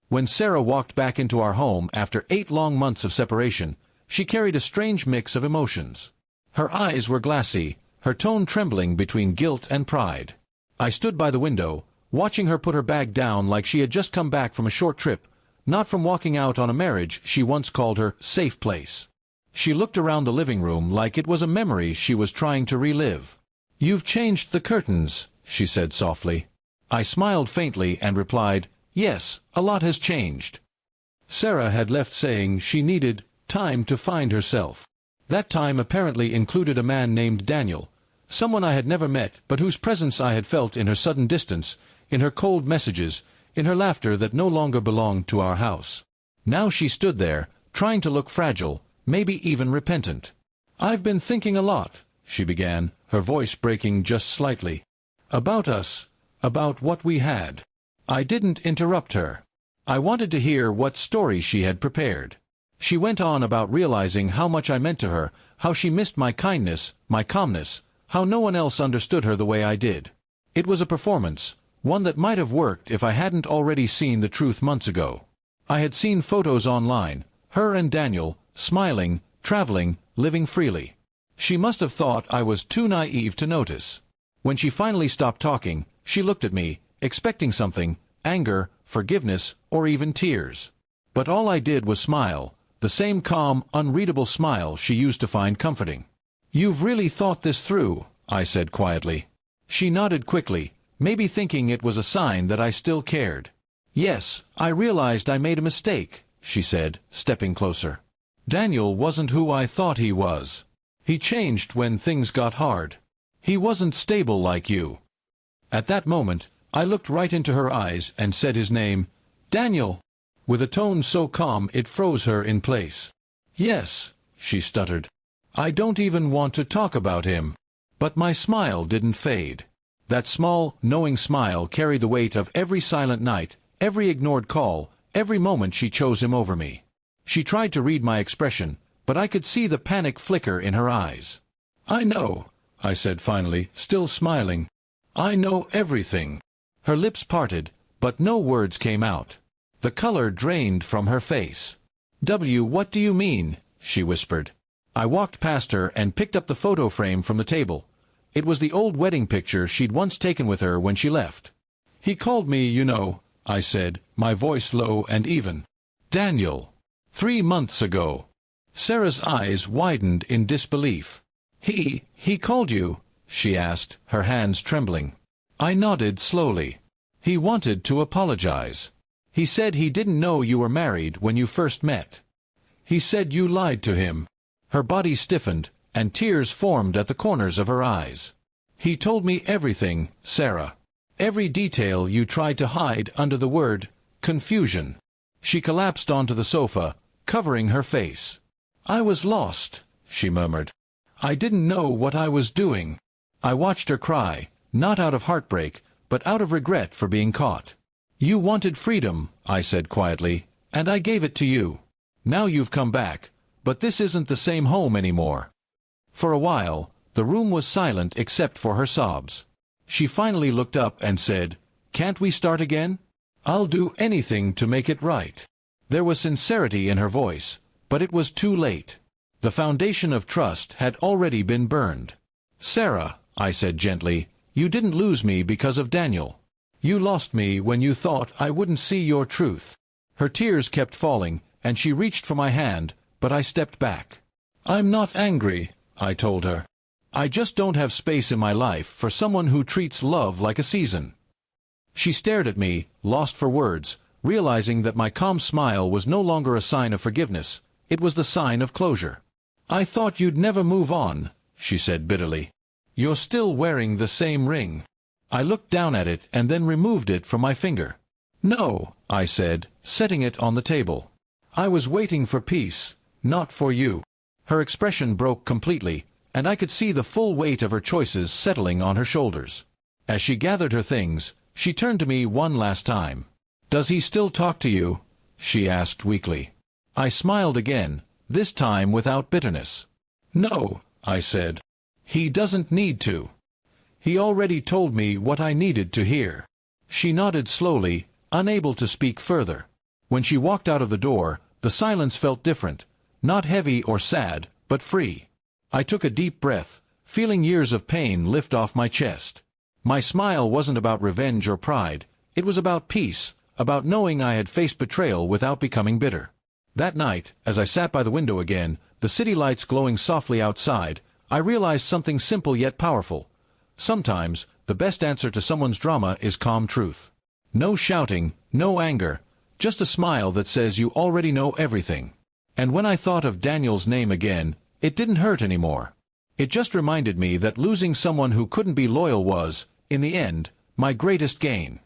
When Sarah walked back into our home after 8 long months of separation, she carried a strange mix of emotions. Her eyes were glassy, her tone trembling between guilt and pride. I stood by the window, watching her put her bag down like she had just come back from a short trip, not from walking out on a marriage she once called her safe place. She looked around the living room like it was a memory she was trying to relive. "You've changed the curtains," she said softly. I smiled faintly and replied, "Yes, a lot has changed." Sarah had left saying she needed time to find herself. That time apparently included a man named Daniel, someone I had never met but whose presence I had felt in her sudden distance, in her cold messages, in her laughter that no longer belonged to our house. Now she stood there, trying to look fragile, maybe even repentant. "I've been thinking a lot," she began, her voice breaking just slightly. "About us, about what we had." I didn't interrupt her. I wanted to hear what story she had prepared. She went on about realizing how much I meant to her, how she missed my kindness, my calmness, how no one else understood her the way I did. It was a performance, one that might have worked if I hadn't already seen the truth months ago. I had seen photos online, her and Daniel, smiling, traveling, living freely. She must have thought I was too naive to notice. When she finally stopped talking, she looked at me, expecting something, anger, forgiveness, or even tears. But all I did was smile, the same calm, unreadable smile she used to find comforting. "You've really thought this through," I said quietly. She nodded quickly, maybe thinking it was a sign that I still cared. "Yes, I realized I made a mistake," she said, stepping closer. "Daniel wasn't who I thought he was. He changed when things got hard. He wasn't stable like you." At that moment, I looked right into her eyes and said his name, "Daniel," with a tone so calm it froze her in place. "Yes," she stuttered. "I don't even want to talk about him." But my smile didn't fade. That small, knowing smile carried the weight of every silent night, every ignored call, every moment she chose him over me. She tried to read my expression, but I could see the panic flicker in her eyes. "I know," I said finally, still smiling. "I know everything." Her lips parted, but no words came out. The color drained from her face. What do you mean?" she whispered. I walked past her and picked up the photo frame from the table. It was the old wedding picture she'd once taken with her when she left. "He called me, you know," I said, my voice low and even. "Daniel. 3 months ago." Sarah's eyes widened in disbelief. He called you?" she asked, her hands trembling. I nodded slowly. "He wanted to apologize. He said he didn't know you were married when you first met. He said you lied to him." Her body stiffened, and tears formed at the corners of her eyes. "He told me everything, Sarah. Every detail you tried to hide under the word confusion." She collapsed onto the sofa, covering her face. "I was lost," she murmured. "I didn't know what I was doing." I watched her cry, not out of heartbreak, but out of regret for being caught. "You wanted freedom," I said quietly, "and I gave it to you. Now you've come back, but this isn't the same home anymore." For a while, the room was silent except for her sobs. She finally looked up and said, "Can't we start again? I'll do anything to make it right." There was sincerity in her voice, but it was too late. The foundation of trust had already been burned. "Sarah," I said gently, "you didn't lose me because of Daniel. You lost me when you thought I wouldn't see your truth." Her tears kept falling, and she reached for my hand, but I stepped back. "I'm not angry," I told her. "I just don't have space in my life for someone who treats love like a season." She stared at me, lost for words, realizing that my calm smile was no longer a sign of forgiveness, it was the sign of closure. "I thought you'd never move on," she said bitterly. "You're still wearing the same ring." I looked down at it and then removed it from my finger. "No," I said, setting it on the table. "I was waiting for peace, not for you." Her expression broke completely, and I could see the full weight of her choices settling on her shoulders. As she gathered her things, she turned to me one last time. "Does he still talk to you?" she asked weakly. I smiled again, this time without bitterness. "No," I said. "He doesn't need to. He already told me what I needed to hear." She nodded slowly, unable to speak further. When she walked out of the door, the silence felt different, not heavy or sad, but free. I took a deep breath, feeling years of pain lift off my chest. My smile wasn't about revenge or pride, it was about peace, about knowing I had faced betrayal without becoming bitter. That night, as I sat by the window again, the city lights glowing softly outside, I realized something simple yet powerful. Sometimes, the best answer to someone's drama is calm truth. No shouting, no anger, just a smile that says you already know everything. And when I thought of Daniel's name again, it didn't hurt anymore. It just reminded me that losing someone who couldn't be loyal was, in the end, my greatest gain.